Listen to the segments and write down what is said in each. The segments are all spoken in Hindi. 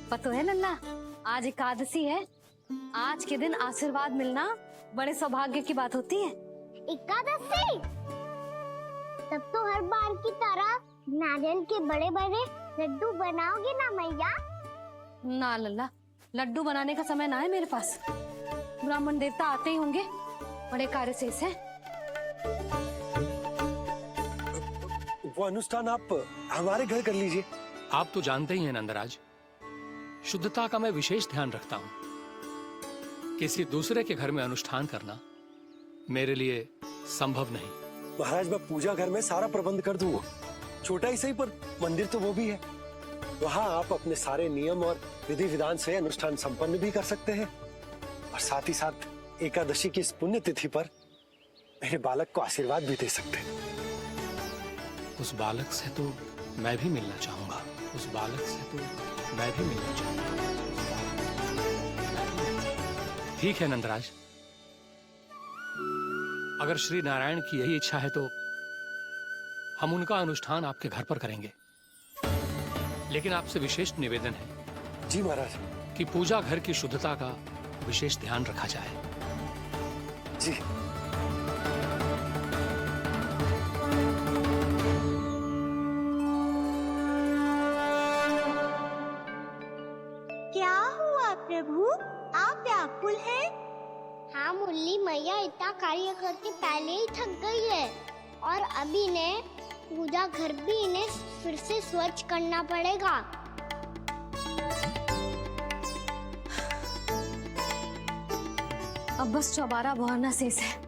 पता है लल्ला, आज एकादशी है। आज के दिन आशीर्वाद मिलना बड़े सौभाग्य की बात होती है। एकादशी? तब तो हर बार की तरह नारियल के बड़े बड़े लड्डू बनाओगे ना मैया? ना लल्ला, लड्डू बनाने का समय ना है मेरे पास। ब्राह्मण देवता आते ही होंगे, बड़े कार्य शेष है। वो अनुष्ठान आप हमारे घर कर लीजिए। आप तो जानते ही हैं नंदराज, शुद्धता का मैं विशेष ध्यान रखता हूं। किसी दूसरे के घर में अनुष्ठान करना मेरे लिए संभव नहीं। महाराज, मैं पूजा घर में सारा प्रबंध कर दूंगा। छोटा ही सही, पर मंदिर तो वो भी है। वहां आप अपने सारे नियम और विधि विधान से अनुष्ठान संपन्न भी कर सकते हैं, और साथ ही साथ एकादशी की इस पुण्य तिथि पर मेरे बालक को आशीर्वाद भी दे सकते हैं। उस बालक से तो मैं भी मिलना चाहूंगा। उस बालक से तो मैं भी मिलना चाहूंगा। ठीक है नंदराज, अगर श्री नारायण की यही इच्छा है तो हम उनका अनुष्ठान आपके घर पर करेंगे। लेकिन आपसे विशेष निवेदन है जी महाराज, कि पूजा घर की शुद्धता का विशेष ध्यान रखा जाए। जी। क्या हुआ प्रभु, आप व्याकुल हैं? हाँ मुरली, मैया इतना कार्य करके पहले ही थक गई है, और अभी इन्हें पूजा घर भी इन्हें फिर से स्वच्छ करना पड़ेगा। अब बस चौबारा बहाना शेष है।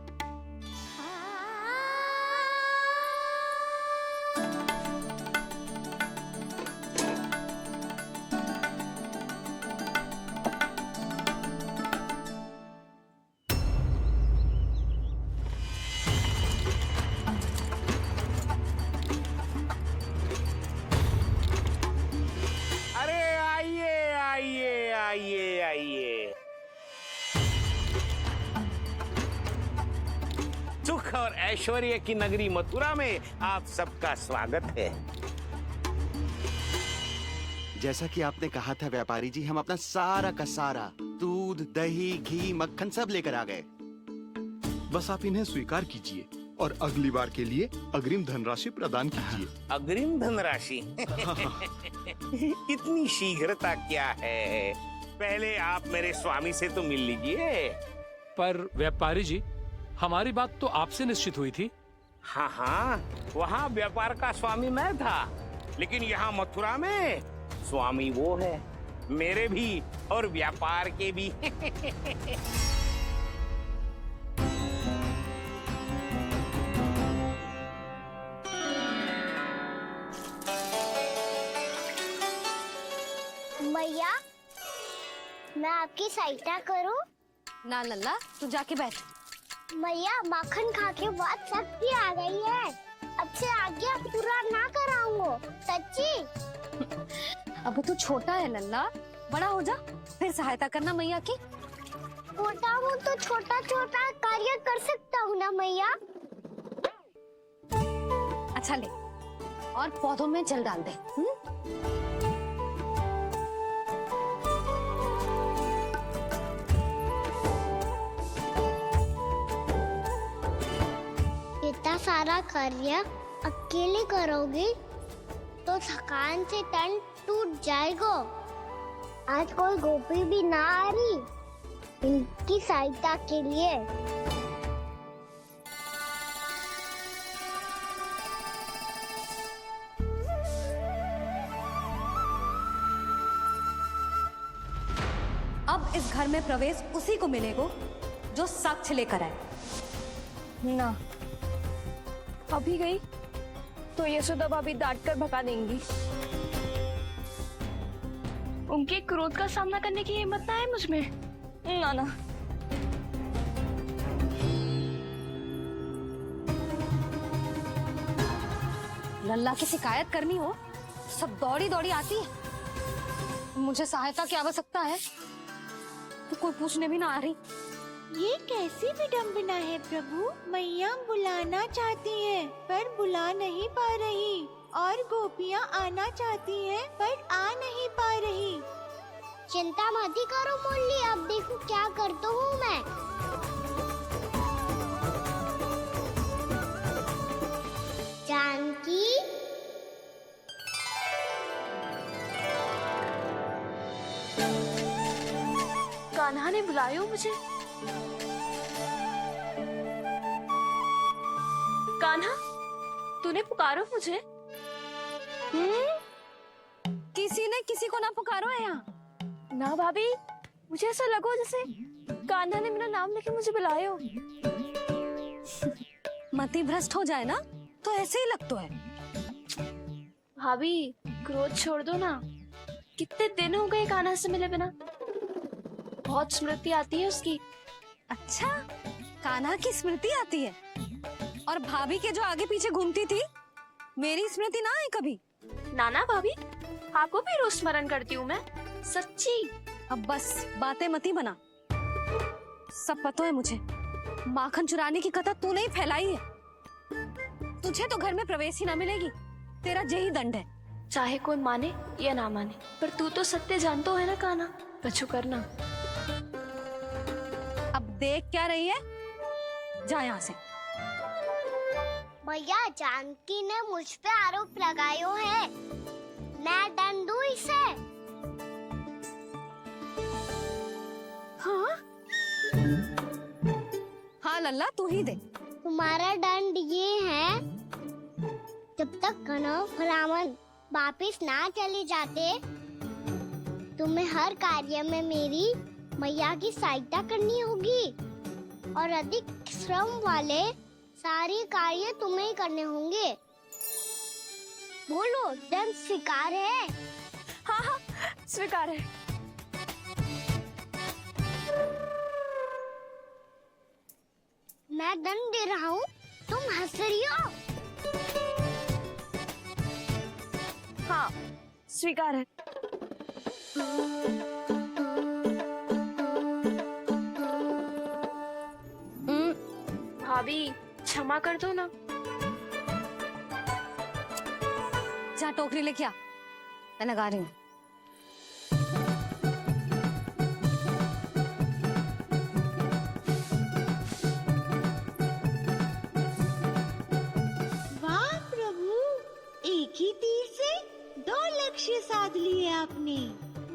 आइए। सुख और ऐश्वर्य की नगरी मथुरा में आप सबका स्वागत है। जैसा कि आपने कहा था व्यापारी जी, हम अपना सारा का सारा दूध, दही, घी, मक्खन सब लेकर आ गए। बस आप इन्हें स्वीकार कीजिए और अगली बार के लिए अग्रिम धनराशि प्रदान कीजिए। अग्रिम धनराशि? इतनी शीघ्रता क्या है? पहले आप मेरे स्वामी से तो मिल लीजिए। पर व्यापारी जी, हमारी बात तो आपसे निश्चित हुई थी। हाँ हाँ, वहाँ व्यापार का स्वामी मैं था, लेकिन यहाँ मथुरा में स्वामी वो है, मेरे भी और व्यापार के भी। मैया, मैं आपकी सहायता करूं? ना लल्ला, तू जाके बैठ। मैया, माखन खा के बहुत शक्ति आ गई है। अब से आगे पूरा ना कराऊंगा, सच्ची। अब तू छोटा है लल्ला, बड़ा हो जा फिर सहायता करना मैया की। छोटा हूँ तो छोटा छोटा कार्य कर सकता हूँ ना मैया। अच्छा ले, और पौधों में जल डाल दे। इतना सारा कार्य अकेले करोगे तो थकान से तन टूट जाएगा। आज कोई गोपी भी ना आ रही इनकी सहायता के लिए। अब इस घर में प्रवेश उसी को मिलेगा जो साक्ष्य लेकर आए। ना, अभी गई तो यशोदा भाभी डांट कर भगा देंगी। उनके क्रोध का सामना करने की हिम्मत ना है मुझ में। ना ना, लल्ला की शिकायत करनी हो सब दौड़ी दौड़ी आती है। मुझे सहायता की आवश्यकता है तो कोई पूछने भी ना आ रही। ये कैसी विडंबना है प्रभु। मैया बुलाना चाहती हैं पर बुला नहीं पा रही, और गोपियाँ आना चाहती हैं पर आ नहीं पा रही। चिंता मत ही करो मुरली, अब देखो क्या करता हूँ मैं। जानकी, कान्हा ने बुलाया हो मुझे। कान्हा, तूने पुकारो मुझे। किसी ने किसी को ना पुकारो है यहाँ। ना भाभी, मुझे ऐसा लगो जैसे कान्हा ने मेरा नाम लेके मुझे बुलाया हो। मति भ्रष्ट हो जाए ना तो ऐसे ही लगता है। भाभी, क्रोध छोड़ दो ना। कितने दिन हो गए कान्हा से मिले बिना। बहुत स्मृति आती है उसकी। अच्छा, कान्हा की स्मृति आती है? और भाभी के जो आगे पीछे घूमती थी, मेरी स्मृति ना है कभी? नाना भाभी, आपको भी रोज स्मरण करती हूँ मैं, सच्ची। अब बस बातें मत ही बना। सब पता है मुझे। माखन चुराने की कथा तूने ही फैलाई है। तुझे तो घर में प्रवेश ही ना मिलेगी। तेरा यही दंड है। चाहे कोई माने या ना माने, पर तू तो सत्य जानतो है ना कान्हा। कछु करना। अब देख क्या रही है, जा यहाँ से। भैया, जानकी ने मुझ पे आरोप लगायो है, मैं दंड दूं इसे। हाँ हाँ लल्ला, तू ही दे। तुम्हारा दंड ये है, जब तक कनव ब्राह्मण वापिस ना चले जाते, तुम्हें हर कार्य में मेरी मैया की सहायता करनी होगी और अधिक श्रम वाले सारे कार्य तुम्हें ही करने होंगे। बोलो, दंड स्वीकार है? हाँ हाँ, स्वीकार है। मैं दंड दे रहा हूँ, तुम हंस रही हो? हाँ, स्वीकार है। भाभी, क्षमा कर दो ना। जा टोकरी लेके आ, मैं लगा रही हूँ। वाह प्रभु, एक ही तीर से 2 लक्ष्य साध लिए आपने।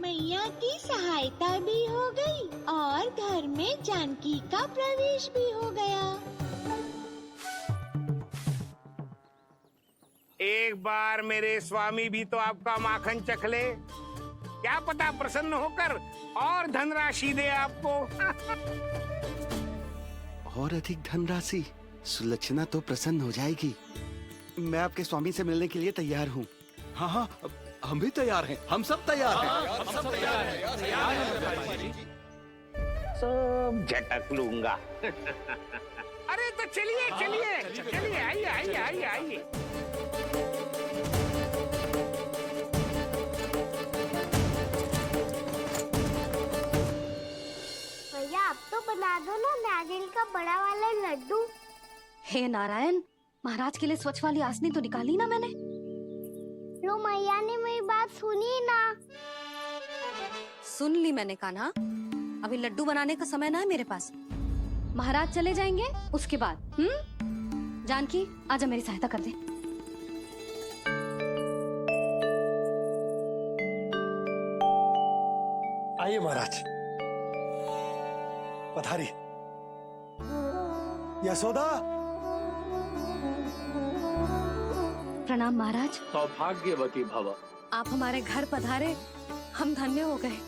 मैया की सहायता भी हो गई और घर में जानकी का प्रवेश भी हो गया। एक बार मेरे स्वामी भी तो आपका माखन चख ले, क्या पता प्रसन्न होकर और धनराशि दे आपको। और अधिक धनराशि? सुलक्षणा तो प्रसन्न हो जाएगी। मैं आपके स्वामी से मिलने के लिए तैयार हूँ। हाँ हाँ, हम भी तैयार हैं। हम सब तैयार हैं। सब झटक लूंगा। अरे तो चलिए चलिए चलिए, आइए आइए आइए आइए। भैया, आप तो बना दो ना नारियल का बड़ा वाला लड्डू। हे नारायण, महाराज के लिए स्वच्छ वाली आसनी तो निकाली ना मैंने। लो, मैया ने मेरी बात सुनी ना। सुन ली मैंने कान्हा। अभी लड्डू बनाने का समय ना है मेरे पास। महाराज चले जाएंगे उसके बाद। जानकी, आजा मेरी सहायता कर दे। आइए महाराज, पधारी। यशोदा। प्रणाम महाराज। सौभाग्यवती भव। आप हमारे घर पधारे, हम धन्य हो गए।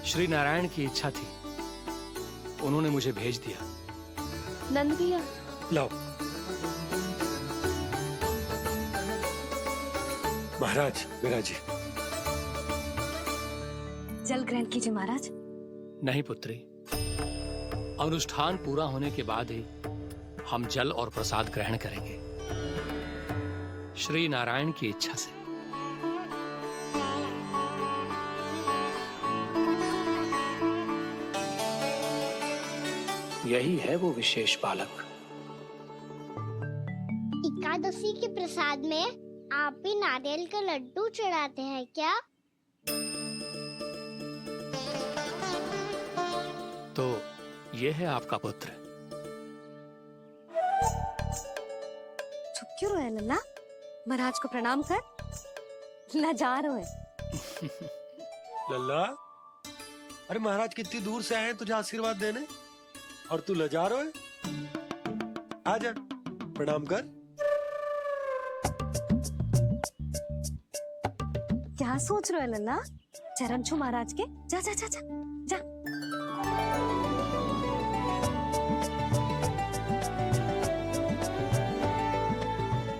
श्री नारायण की इच्छा थी, उन्होंने मुझे भेज दिया। नंद भैया, लाओ। महाराज, विराजी। जल ग्रहण कीजिए महाराज। नहीं पुत्री, अनुष्ठान पूरा होने के बाद ही हम जल और प्रसाद ग्रहण करेंगे, श्री नारायण की इच्छा से। यही है वो विशेष बालक। एकादशी के प्रसाद में आप भी नारियल का लड्डू चढ़ाते हैं क्या? ये है आपका पुत्र। चुप क्यों रहे लल्ला? महाराज को प्रणाम कर। लाजा रहे है। लल्ला, अरे महाराज कितनी दूर से आए हैं तुझे आशीर्वाद देने, और तू लजा रहा है? आजा, प्रणाम कर। क्या सोच रहे हो लल्ला? चरण छू महाराज के। जा जा जा जा जा।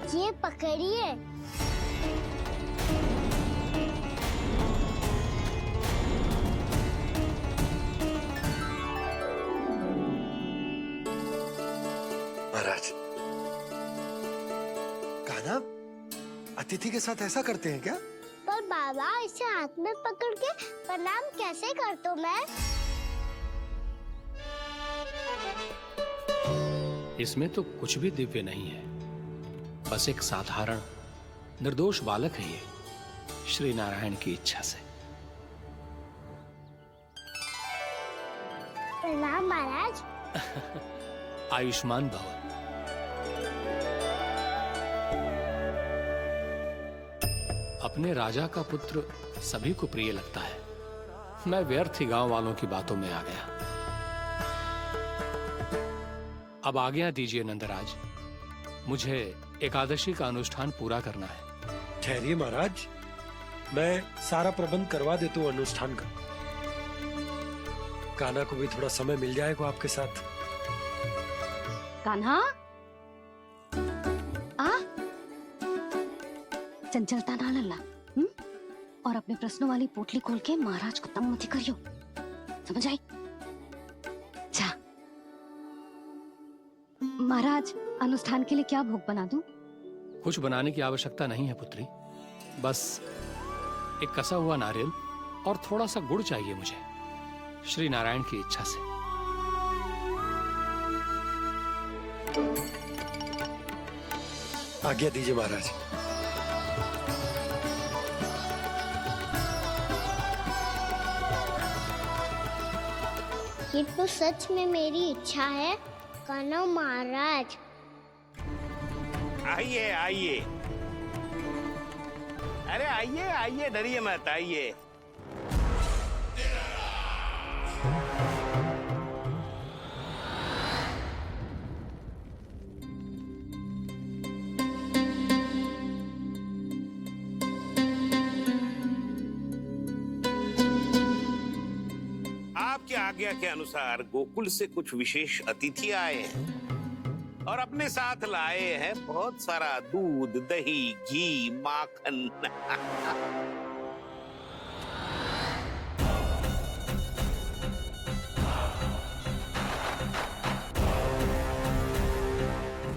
ये पकड़िए। महाराज, कान्हा, अतिथि के साथ ऐसा करते हैं क्या? पर बाबा, इसे हाथ में पकड़ के प्रणाम कैसे करता हूँ मैं? इसमें तो कुछ भी दिव्य नहीं है, बस एक साधारण निर्दोष बालक है ये, श्री नारायण की इच्छा से। प्रणाम महाराज। आयुष्मान भव। अपने राजा का पुत्र सभी को प्रिय लगता है। मैं व्यर्थ ही गांव वालों की बातों में आ गया। अब आज्ञा दीजिए नंदराज, मुझे एकादशी का अनुष्ठान पूरा करना है। ठहरिए महाराज, मैं सारा प्रबंध करवा देता हूँ अनुष्ठान का। कान्हा को भी थोड़ा समय मिल जाएगा आपके साथ। कान्हा, आ चंचलता ना लल्ला। और अपने प्रश्नों वाली पोटली खोल के महाराज को तंग मत करियो, समझ आई? जा। महाराज, अनुष्ठान के लिए क्या भोग बना दूं? कुछ बनाने की आवश्यकता नहीं है पुत्री, बस एक कसा हुआ नारियल और थोड़ा सा गुड़ चाहिए मुझे, श्री नारायण की इच्छा से। आज्ञा दीजिए महाराज। ये तो सच में मेरी इच्छा है कान्हा महाराज। आइए आइए, अरे आइए आइए, डरिए मत, आइए। आपकी आज्ञा के अनुसार गोकुल से कुछ विशेष अतिथि आए हैं और अपने साथ लाए हैं बहुत सारा दूध, दही, घी, माखन।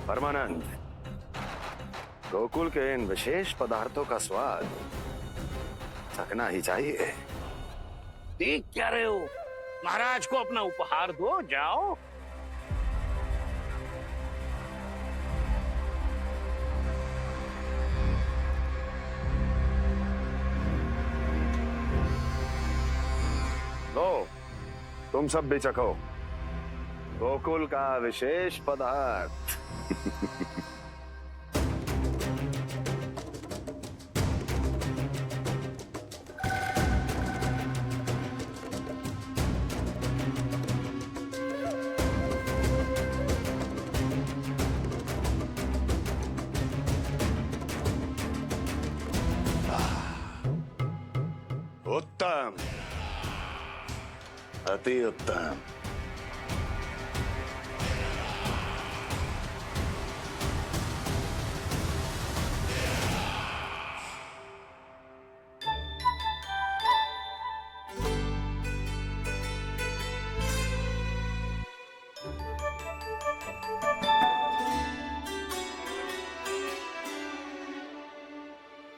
परमानंद, गोकुल के इन विशेष पदार्थों का स्वाद चखना ही चाहिए। देख क्या रहे हो? महाराज को अपना उपहार दो, जाओ। लो, तुम सब भी चखो गोकुल का विशेष पदार्थ। उत्तम, अति उत्तम।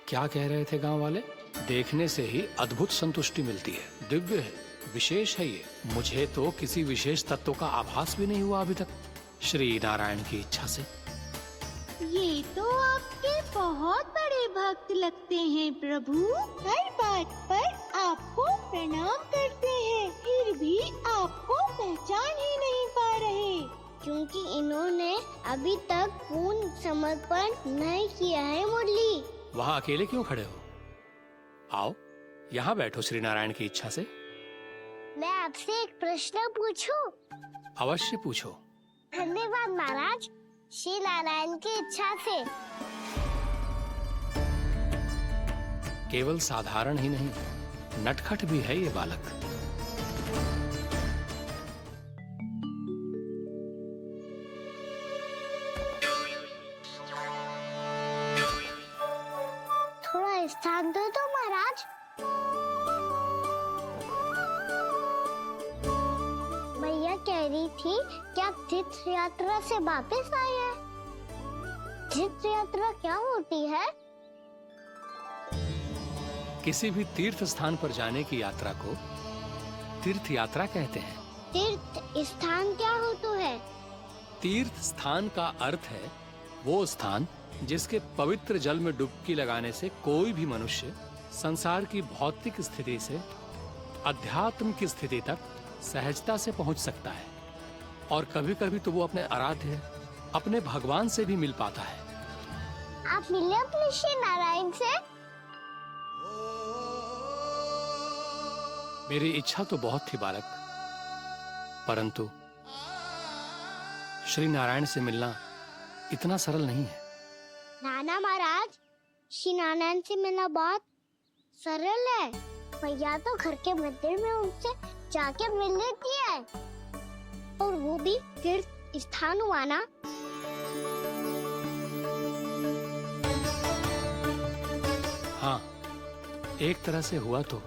क्या कह रहे थे गांव वाले? देखने से ही अद्भुत संतुष्टि मिलती है, दिव्य है, विशेष है ये। मुझे तो किसी विशेष तत्व का आभास भी नहीं हुआ अभी तक, श्री नारायण की इच्छा से। ये तो आपके बहुत बड़े भक्त लगते हैं प्रभु। हर बात पर आपको प्रणाम करते हैं, फिर फिर भी आपको पहचान ही नहीं पा रहे। क्योंकि इन्होंने अभी तक पूर्ण समर्पण नहीं किया है मुरली। वहां अकेले क्यों खड़े हो? आओ यहाँ बैठो श्री नारायण की इच्छा से। मैं आपसे एक प्रश्न पूछूं? अवश्य पूछो। धन्यवाद महाराज, श्री नारायण की इच्छा से। केवल साधारण ही नहीं, नटखट भी है ये बालक। थोड़ा स्थान दो तो महाराज। मैया कह रही थी कि आप तीर्थ यात्रा से वापस आए हैं। तीर्थ यात्रा क्या होती है? किसी भी तीर्थ स्थान पर जाने की यात्रा को तीर्थ यात्रा कहते हैं। तीर्थ स्थान क्या होता है? तीर्थ स्थान का अर्थ है वो स्थान जिसके पवित्र जल में डुबकी लगाने से कोई भी मनुष्य संसार की भौतिक स्थिति से अध्यात्म की स्थिति तक सहजता से पहुंच सकता है, और कभी-कभी तो वो अपने आराध्य, अपने भगवान से भी मिल पाता है। आप मिले अपने श्री नारायण से? मेरी इच्छा तो बहुत थी बालक, परंतु श्री नारायण से मिलना इतना सरल नहीं है। नाना महाराज, श्री नारायण से मिलना बहुत सरल है। भैया तो घर के मंदिर में उनसे जाके मिल लेती है, और वो भी तीर्थ स्थान हुआ ना। हाँ, एक तरह से हुआ तो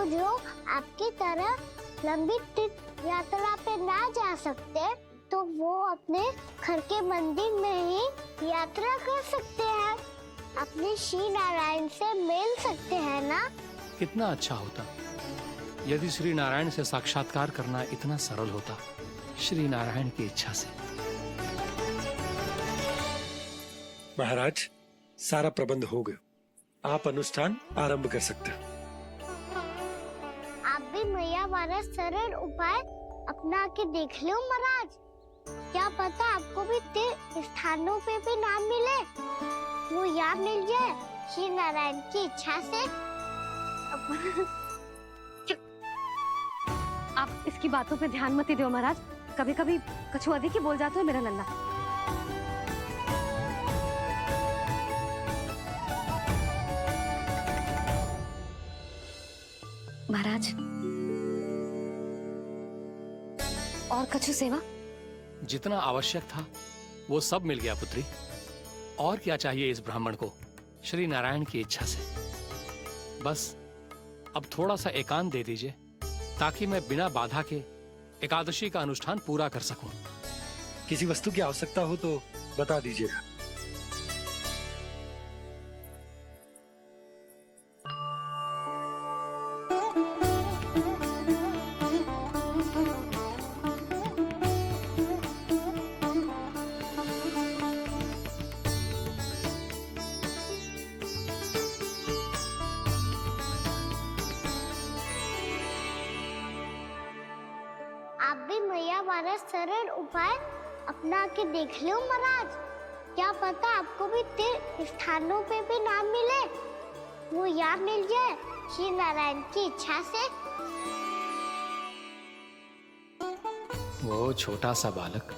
जो आपकी तरह लंबी तीर्थ यात्रा पे ना जा सकते, तो वो अपने घर के मंदिर में ही यात्रा कर सकते हैं, अपने श्री नारायण से मिल सकते हैं ना। कितना अच्छा होता यदि श्री नारायण से साक्षात्कार करना इतना सरल होता। श्री नारायण की इच्छा से। महाराज, सारा प्रबंध हो गया, आप अनुष्ठान आरंभ कर सकते हैं। आप भी मैया वाला सरल उपाय अपना के देख लो महाराज। क्या पता आपको भी तीर्थ स्थानों पे भी नाम मिले, वो यहाँ मिल जाए श्री नारायण की इच्छा से। आप इसकी बातों पे ध्यान मत दो महाराज। कभी कभी कछु अधिक ही बोल जाते हो मेरा नन्ना। महाराज, और कछु सेवा? जितना आवश्यक था वो सब मिल गया पुत्री। और क्या चाहिए इस ब्राह्मण को श्री नारायण की इच्छा से? बस अब थोड़ा सा एकांत दे दीजिए, ताकि मैं बिना बाधा के एकादशी का अनुष्ठान पूरा कर सकूं। किसी वस्तु की आवश्यकता हो तो बता दीजिएगा। आप भी मैया वाला सरल उपाय अपना के देख लो महाराज। क्या पता आपको भी तीर्थ स्थानों पे भी नाम मिले, वो यहाँ मिल जाए श्री नारायण की इच्छा से। वो छोटा सा बालक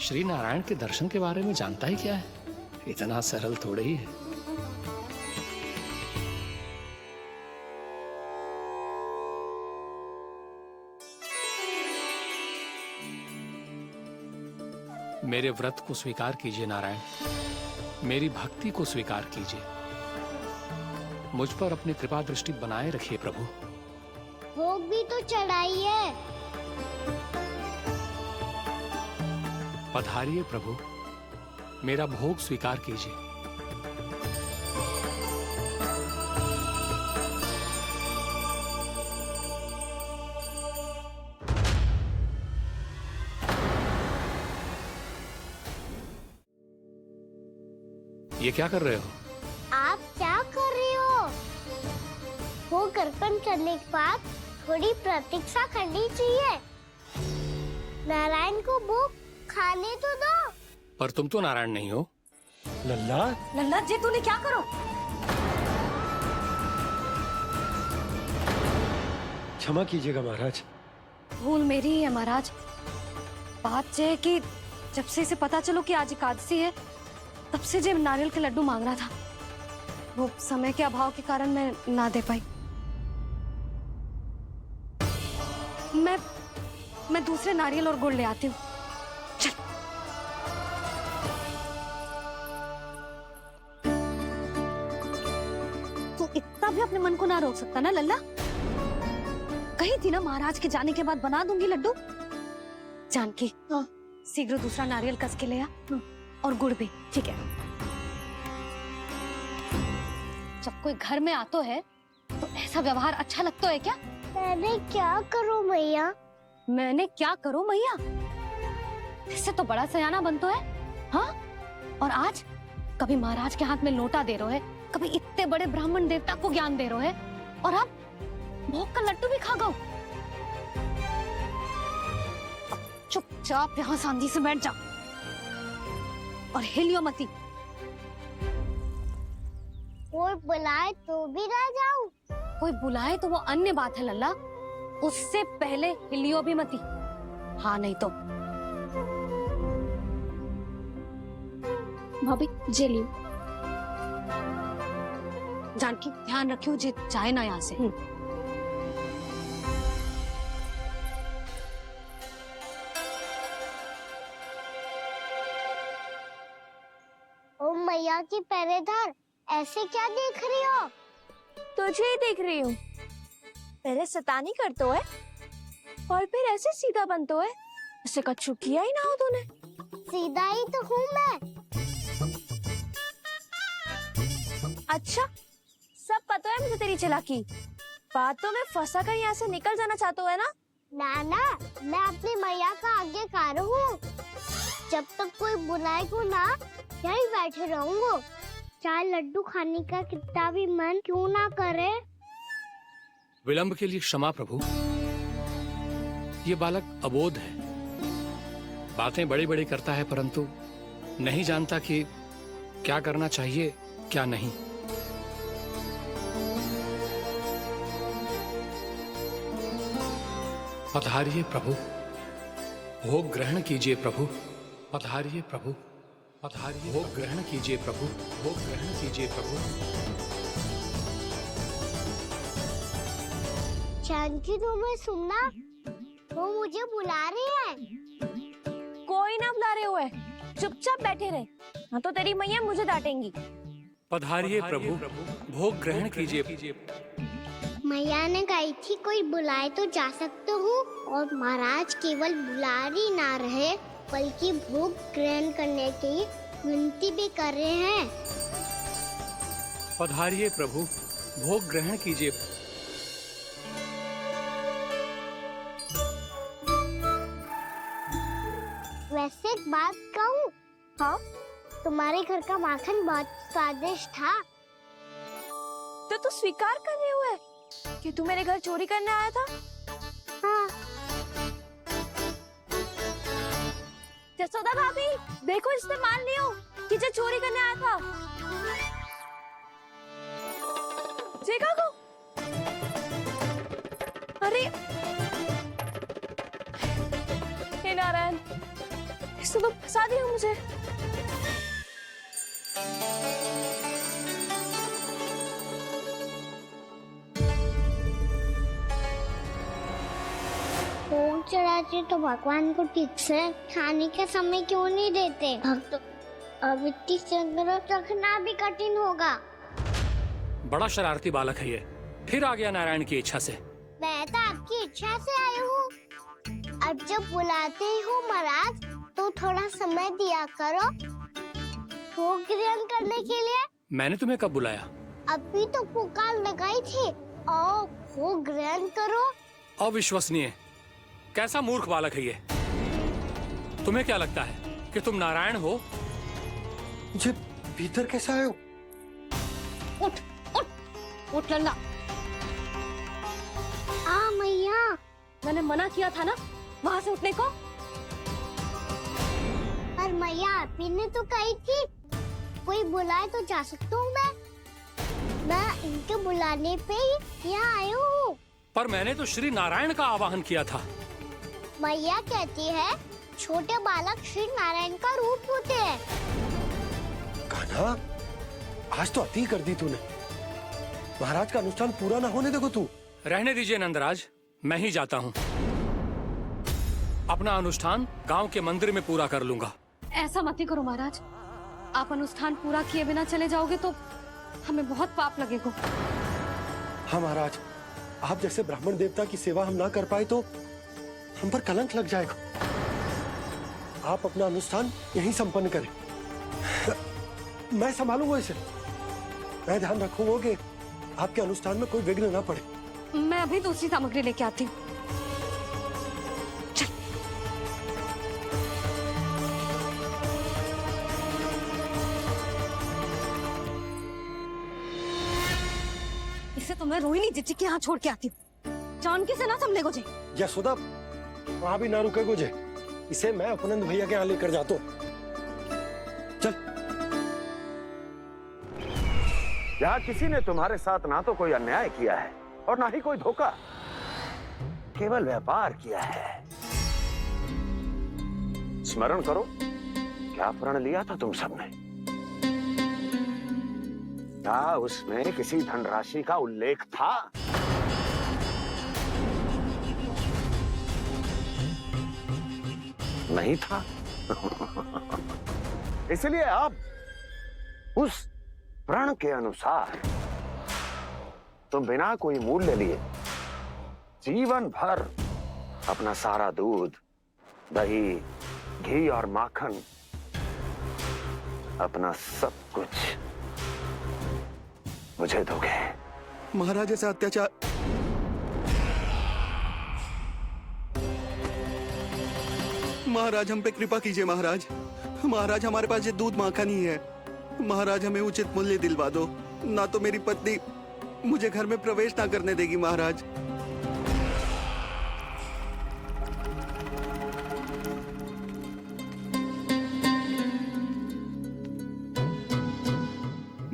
श्री नारायण के दर्शन के बारे में जानता ही क्या है? इतना सरल थोड़े ही है। मेरे व्रत को स्वीकार कीजिए नारायण, मेरी भक्ति को स्वीकार कीजिए। मुझ पर अपनी कृपा दृष्टि बनाए रखिए प्रभु। भोग भी तो चढ़ाइए। पधारिए प्रभु, मेरा भोग स्वीकार कीजिए। ये क्या कर रहे हो? आप क्या कर रहे हो? भोग अर्पण करने के बाद थोड़ी प्रतीक्षा करनी चाहिए। नारायण को भूख खाने तो दो। पर तुम तो नारायण नहीं हो। लल्ला, लल्ला जी तूने क्या करो? क्षमा कीजिएगा महाराज। भूल मेरी ही है महाराज। बात ये है कि जब से इसे पता चलो कि आज एकादशी है, तब से जो नारियल के लड्डू मांग रहा था, वो समय के अभाव के कारण मैं ना दे पाई। मैं दूसरे नारियल और गुड़ ले आती हूँ। चल। तू इतना भी अपने मन को ना रोक सकता ना लल्ला? कही थी ना महाराज के जाने के बाद बना दूंगी लड्डू। जानकी, शीघ्र दूसरा नारियल कस के ले आ, और गुड़ भी। ठीक है। जब कोई घर में आतो है तो ऐसा व्यवहार अच्छा लगता है क्या? मैंने क्या करूं मैया? मैंने क्या करूं मैया? इससे तो बड़ा सयाना बनतो है। हाँ? और आज कभी महाराज के हाथ में लोटा दे रहे है, कभी इतने बड़े ब्राह्मण देवता को ज्ञान दे रहे है, और अब भोग का लड्डू भी खा गो। चुपचाप यहाँ सांधी से बैठ जा और हिलियो मती। कोई बुलाए तो भी ना जाऊं? कोई बुलाए तो वो अन्य बात है लल्ला, उससे पहले हिलियो भी मती। हाँ नहीं तो। भाभी जे लियो। जानकी ध्यान रखियो जे जाए ना यहाँ से। ओ मैया की पहरेदार, ऐसे क्या देख रही हो? तुझे ही देख रही हूँ। पहले शैतानी करतो है और फिर ऐसे सीधा बनतो है। ऐसे कछु किया ही ना हो तूने। सीधा ही तो हूँ मैं। अच्छा, सब पता है मुझे तेरी चालाकी। बातों में फंसा कर यहाँ से निकल जाना चाहते हो है ना? नाना, मैं अपनी मैया का आज्ञाकार हूँ। जब तक कोई बुलाए को ना, यहीं बैठे रहूंगा। चाहे लड्डू खाने का कितना भी मन क्यों ना करे। विलंब के लिए क्षमा प्रभु। ये बालक अबोध है, बातें बड़ी बड़ी करता है, परंतु नहीं जानता कि क्या करना चाहिए क्या नहीं। पधारिए प्रभु, भोग ग्रहण कीजिए प्रभु। पधारिए प्रभु, पधारिए। भोग ग्रहण कीजिए प्रभु, भोग ग्रहण कीजिए प्रभु। जानकी, तुम्हें सुनना, वो मुझे बुला रही है। कोई ना बुला रहे हुए, चुपचाप बैठे रहे, हाँ तो तेरी मैया मुझे डांटेंगी। पधारिए प्रभु, भोग ग्रहण कीजिए। मैया ने कही थी कोई बुलाए तो जा सकते हूँ, और महाराज केवल बुलारी ना रहे बल्कि भोग ग्रहण करने की विनती भी कर रहे हैं। पधारिए प्रभु, भोग ग्रहण कीजिए। वैसे एक बात कहूँ? हाँ? तुम्हारे घर का माखन बहुत स्वादिष्ट था। तो तू स्वीकार कर रहे हुए कि तू मेरे घर चोरी करने आया था? हाँ। जसोदा भाभी, देखो इसने मान लियो कि जो चोरी करने आया था। देखा को? अरे हे नारायण, इसने तो फंसा दिया मुझे। भोग चढ़ाते तो भगवान को ठीक से खाने का समय क्यों नहीं देते? भक्त अब इतनी संग्रह रखना भी कठिन होगा। बड़ा शरारती बालक है ये, फिर आ गया नारायण की इच्छा से। मैं तो आपकी इच्छा से आई हूँ। अब जब बुलाते ही हो महाराज, तो थोड़ा समय दिया करो भोग ग्रहण करने के लिए। मैंने तुम्हें कब बुलाया? अभी तो पुकार लगाई थी, आओ भोग ग्रहण करो। अविश्वसनीय, कैसा मूर्ख बालक है ये। तुम्हें क्या लगता है कि तुम नारायण हो? मुझे भीतर कैसे आए हो? उठ उठ उठ लल्ला। मैया मैंने मना किया था ना वहाँ से उठने को। पर मैया आप ही ने तो कही थी कोई बुलाए तो जा सकता हूँ मैं इनके बुलाने पे ही यहाँ आई हूँ। पर मैंने तो श्री नारायण का आवाहन किया था। मैया कहती है छोटे बालक श्री नारायण का रूप होते हैं। कान्हा, आज तो अति कर दी तूने। महाराज का अनुष्ठान पूरा ना होने देखो तू। रहने दीजिए नंदराज, मैं ही जाता हूँ। अपना अनुष्ठान गांव के मंदिर में पूरा कर लूंगा। ऐसा मत ही करो महाराज, आप अनुष्ठान पूरा किए बिना चले जाओगे तो हमें बहुत पाप लगेगा। हाँ महाराज, आप जैसे ब्राह्मण देवता की सेवा हम ना कर पाए तो हम पर कलंक लग जाएगा। आप अपना अनुष्ठान यहीं संपन्न करें, मैं संभालूंगा इसे। मैं ध्यान रखूंगा कि आपके अनुष्ठान में कोई विघ्न ना पड़े। मैं अभी दूसरी सामग्री लेके आती हूँ। इसे तो मैं रोहिणी जीजी के यहाँ छोड़ के आती हूँ। जानकी से ना संभले गुजे। यशोदा, वहां भी ना रुके गुजे। इसे मैं अपनंद भैया के यहाँ लेकर जाता हूँ। चल। यहाँ किसी ने तुम्हारे साथ ना तो कोई अन्याय किया है और ना ही कोई धोखा, केवल व्यापार किया है। स्मरण करो, क्या प्रण लिया था तुम सबने? क्या उसमें किसी धनराशि का उल्लेख था? नहीं था। इसलिए आप उस प्रण के अनुसार तुम बिना कोई मूल्य लिए जीवन भर अपना सारा दूध, दही, घी और माखन, अपना सब कुछ मुझे दोगे। महाराज ऐसा अत्याचार। महाराज हम पे कृपा कीजिए महाराज। महाराज हमारे पास ये दूध माखन ही है। महाराज हमें उचित मूल्य दिलवा दो, ना तो मेरी पत्नी मुझे घर में प्रवेश ना करने देगी महाराज।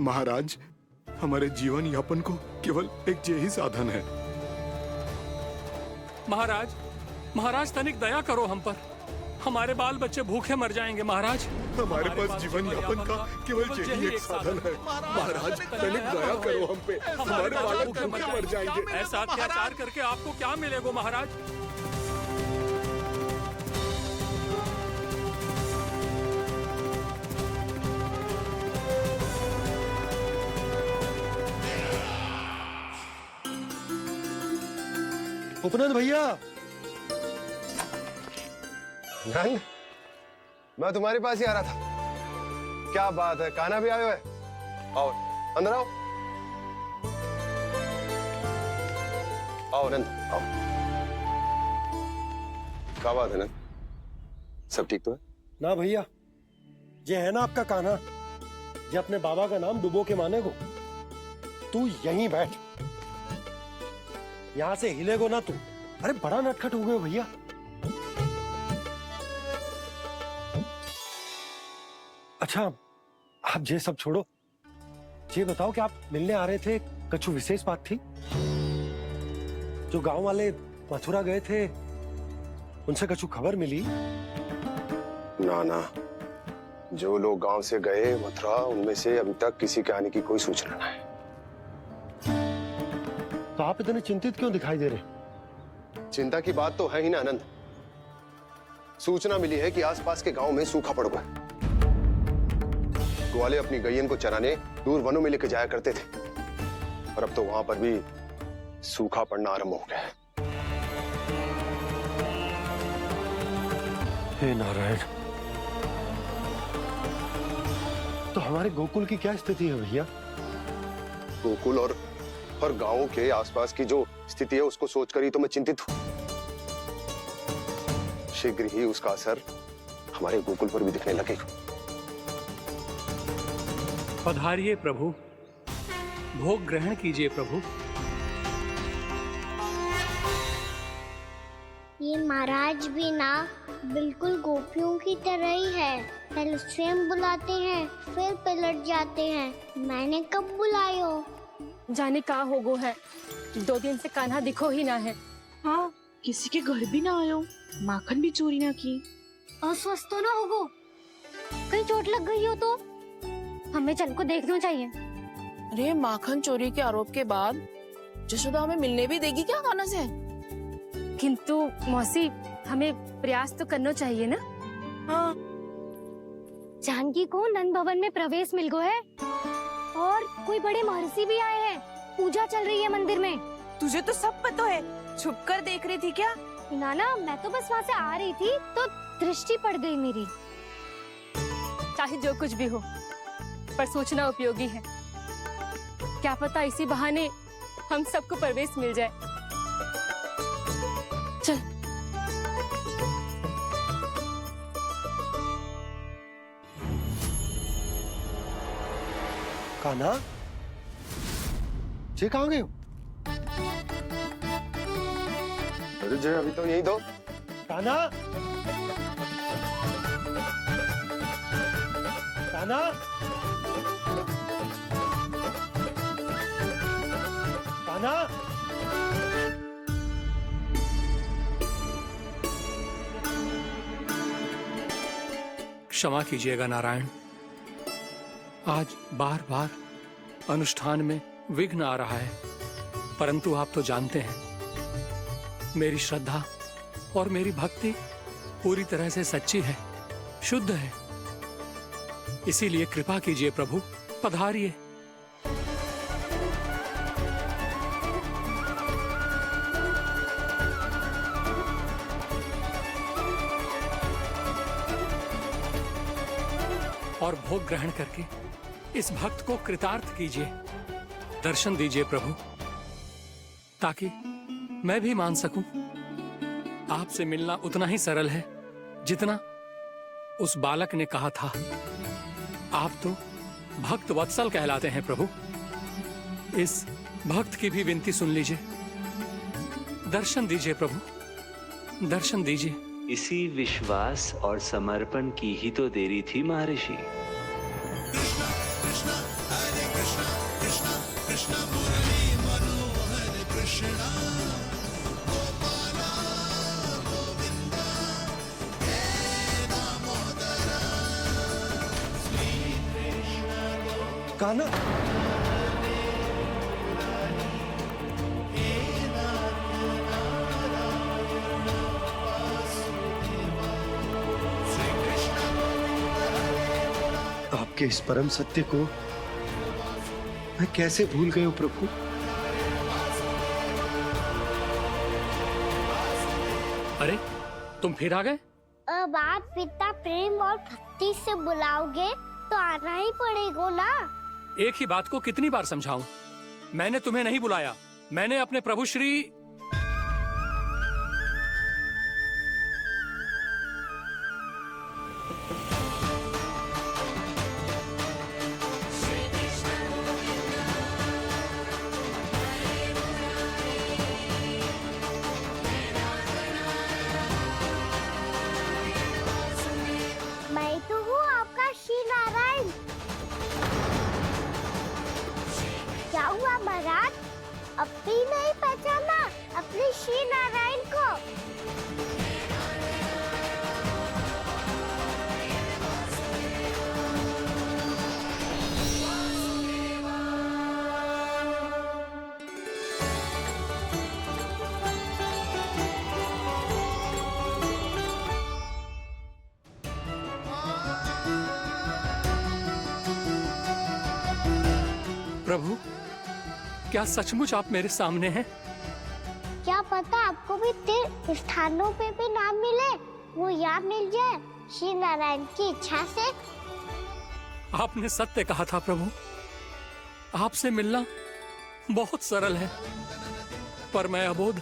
महाराज, हमारे जीवन यापन को केवल एक यही साधन है। महाराज, महाराज तनिक दया करो हम पर। हमारे बाल बच्चे भूखे मर जाएंगे महाराज। हमारे पास जीवन यापन का केवल यही एक साधन है। महाराज तनिक दया करो हम पे, हमारे बालक भूखे मर जाएंगे। ऐसा अत्याचार करके आपको क्या मिलेगा महाराज? उपनंद भैया। नंद, मैं तुम्हारे पास ही आ रहा था। क्या बात है, कान्हा भी आए हुए? आओ अंदर आओ। आओ नंद आओ। क्या बात है नंद, सब ठीक तो है? ना भैया, ये है ना आपका कान्हा, ये अपने बाबा का नाम डुबो के माने को। तू यहीं बैठ, यहां से हिलेगो ना तू। अरे बड़ा नटखट हो गए भैया। अच्छा, आप ये सब छोड़ो, ये बताओ कि आप मिलने आ रहे थे, कछु विशेष बात थी? जो गांव वाले मथुरा गए थे, उनसे कछु खबर मिली? ना ना, जो लोग गांव से गए मथुरा, उनमें से अभी तक किसी के आने की कोई सूचना नहीं। तो आप इतने चिंतित क्यों दिखाई दे रहे? चिंता की बात तो है ही ना आनंद। सूचना मिली है कि आसपास के गांव में सूखा पड़ गया। ग्वाले अपनी गैयन को चराने दूर वनों में लेके जाया करते थे, और अब तो वहां पर भी सूखा पड़ना आरंभ हो गया है। हे नारायण, तो हमारे गोकुल की क्या स्थिति है भैया? गोकुल और गांवों के आसपास की जो स्थिति है उसको सोचकर ही तो मैं चिंतित हूं। शीघ्र ही उसका असर हमारे गोकुल पर भी दिखने लगेगा। पधारिए प्रभु, भोग ग्रहण कीजिए प्रभु। ये महाराज भी ना बिल्कुल गोपियों की तरह ही है। पहले स्वयं बुलाते हैं, फिर पलट जाते हैं। मैंने कब बुलाई हो? जाने कहाँ होगो है, 2 दिन से कान्हा दिखो ही ना है। हाँ, किसी के घर भी ना आयो, माखन भी चोरी ना की। अस्वस्थ तो ना होगो? कहीं चोट लग गई हो तो? हमें चल को देखना चाहिए। अरे माखन चोरी के आरोप के बाद जशोदा हमें मिलने भी देगी क्या कान्हा से? किंतु मौसी, हमें प्रयास तो करना चाहिए ना। हाँ, जानकी को नंद भवन में प्रवेश मिल गो है और कोई बड़े महर्षि भी आए हैं। पूजा चल रही है मंदिर में। तुझे तो सब पता है, छुप कर देख रही थी क्या? नाना, मैं तो बस वहाँ से आ रही थी तो दृष्टि पड़ गई मेरी। चाहे जो कुछ भी हो, पर सोचना उपयोगी है। क्या पता इसी बहाने हम सबको प्रवेश मिल जाए। चल। कान्हा, जी कहाँ गए हो? अरे जय, अभी तो यही दो। कान्हा, कान्हा, कान्हा। क्षमा कीजिएगा नारायण, आज बार बार अनुष्ठान में विघ्न आ रहा है, परंतु आप तो जानते हैं मेरी श्रद्धा और मेरी भक्ति पूरी तरह से सच्ची है, शुद्ध है। इसीलिए कृपा कीजिए प्रभु, पधारिए। और भोग ग्रहण करके इस भक्त को कृतार्थ कीजिए। दर्शन दीजिए प्रभु, ताकि मैं भी मान सकूं। आपसे मिलना उतना ही सरल है जितना उस बालक ने कहा था। आप तो भक्त वत्सल कहलाते हैं प्रभु। इस भक्त की भी विनती सुन लीजिए। दर्शन दीजिए प्रभु, दर्शन दीजिए। इसी विश्वास और समर्पण की ही तो देरी थी महर्षि। कान्हा, आपके इस परम सत्य को मैं कैसे भूल गया हूं प्रभु। अरे, तुम फिर आ गए? अब आप पिता प्रेम और भक्ति से बुलाओगे तो आना ही पड़ेगा ना। एक ही बात को कितनी बार समझाऊं? मैंने तुम्हें नहीं बुलाया, मैंने अपने प्रभु श्री मैं तो हूँ आपका श्री नारायण। क्या हुआ महाराज, अब भी नहीं पहचाना अपने श्री नारायण को? प्रभु, क्या सचमुच आप मेरे सामने हैं? क्या पता आपको भी तीर्थ स्थानों पे भी नाम मिले, वो यहाँ मिल जाए श्री नारायण की इच्छा से। आपने सत्य कहा था प्रभु, आपसे मिलना बहुत सरल है, पर मैं अबोध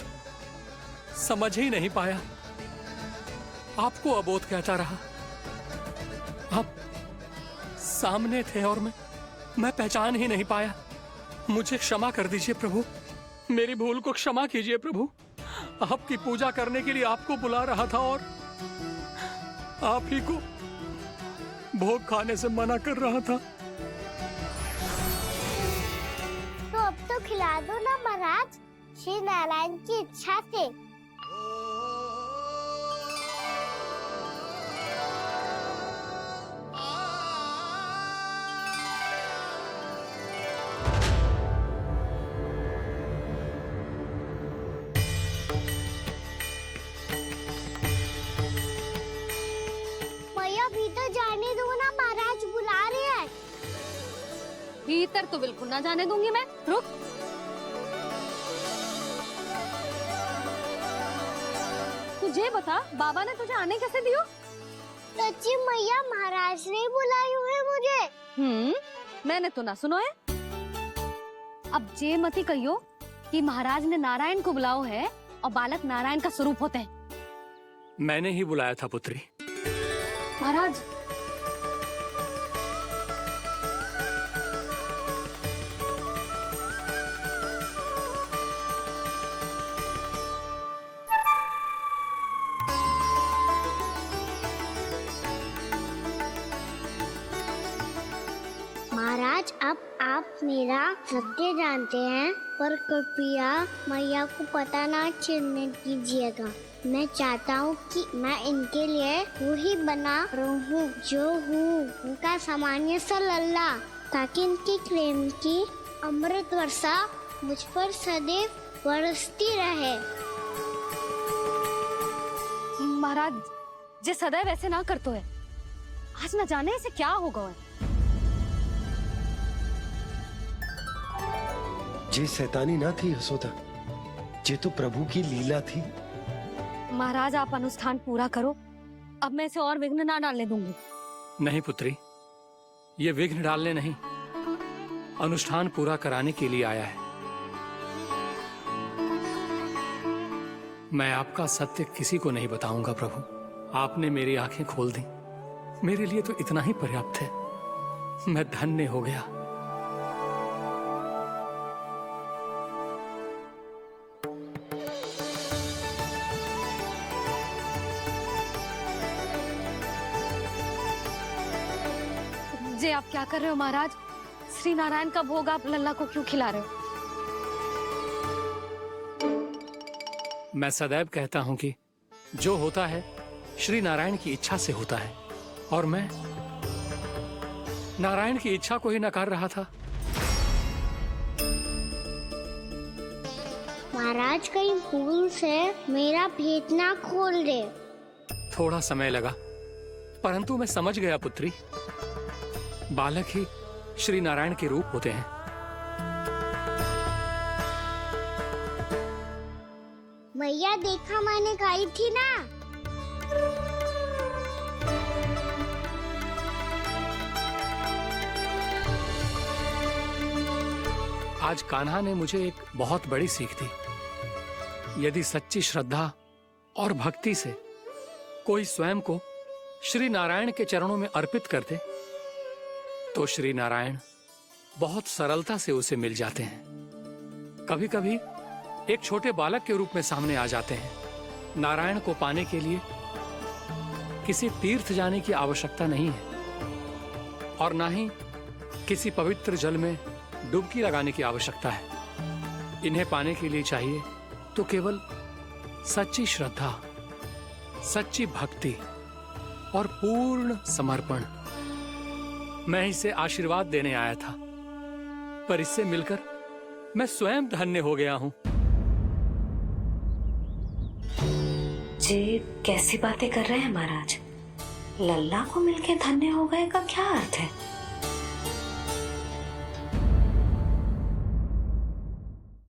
समझ ही नहीं पाया। आपको अबोध कहता रहा। आप सामने थे और मैं पहचान ही नहीं पाया। मुझे क्षमा कर दीजिए प्रभु, मेरी भूल को क्षमा कीजिए प्रभु। आपकी पूजा करने के लिए आपको बुला रहा था और आप ही को भोग खाने से मना कर रहा था। तो अब तो खिला दो ना महाराज, श्री नारायण की इच्छा से। मैया भीतर जाने दो ना, महाराज बुला रहे हैं। भीतर तो बिल्कुल ना जाने दूंगी मैं, रुक। तुझे बता, बाबा ने तुझे आने कैसे दियो? सच्ची मैया, महाराज ने बुलाई हुई मुझे। मैंने तो ना सुनो है। अब जे मती कहियो कि महाराज ने नारायण को बुलाओ है और बालक नारायण का स्वरूप होते हैं। मैंने ही बुलाया था पुत्री। महाराज, महाराज अब आप मेरा सत्य जानते हैं, पर कृपया मैया को पता ना चलने दीजिएगा। मैं चाहता हूँ कि मैं इनके लिए वही बना रहूँ जो हूँ, उनका सामान्य सा लल्ला, ताकि इनके प्रेम की अमृत वर्षा मुझ पर सदैव बरसती रहे। महाराज जे सदैव ऐसे ना करतो है, आज न जाने इसे क्या होगा है। जे शैतानी ना थी यशोदा, जे तो प्रभु की लीला थी। महाराज आप अनुष्ठान पूरा करो, अब मैं इसे और विघ्न ना डालने दूंगी। नहीं पुत्री, ये विघ्न डालने नहीं, अनुष्ठान पूरा कराने के लिए आया है। मैं आपका सत्य किसी को नहीं बताऊंगा प्रभु। आपने मेरी आंखें खोल दी, मेरे लिए तो इतना ही पर्याप्त है। मैं धन्य हो गया। जे आप क्या कर रहे हो महाराज? श्री नारायण का भोग आप लल्ला को क्यों खिला रहे हो? मैं सदैव कहता हूं कि जो होता है श्री नारायण की इच्छा से होता है, और मैं नारायण की इच्छा को ही नकार रहा था। महाराज कहीं भूल से मेरा भेद ना खोल दे। थोड़ा समय लगा, परंतु मैं समझ गया पुत्री। बालक ही श्री नारायण के रूप होते हैं। मैया देखा, मैंने कही थी ना। आज कान्हा ने मुझे एक बहुत बड़ी सीख दी। यदि सच्ची श्रद्धा और भक्ति से कोई स्वयं को श्री नारायण के चरणों में अर्पित कर दे, तो श्री नारायण बहुत सरलता से उसे मिल जाते हैं। कभी कभी एक छोटे बालक के रूप में सामने आ जाते हैं। नारायण को पाने के लिए किसी तीर्थ जाने की आवश्यकता नहीं है, और ना ही किसी पवित्र जल में डुबकी लगाने की आवश्यकता है। इन्हें पाने के लिए चाहिए तो केवल सच्ची श्रद्धा, सच्ची भक्ति और पूर्ण समर्पण। मैं इसे आशीर्वाद देने आया था, पर इससे मिलकर मैं स्वयं धन्य हो गया हूं। जी कैसी बातें कर रहे हैं महाराज? लल्ला को मिलके धन्य हो गए का क्या अर्थ है?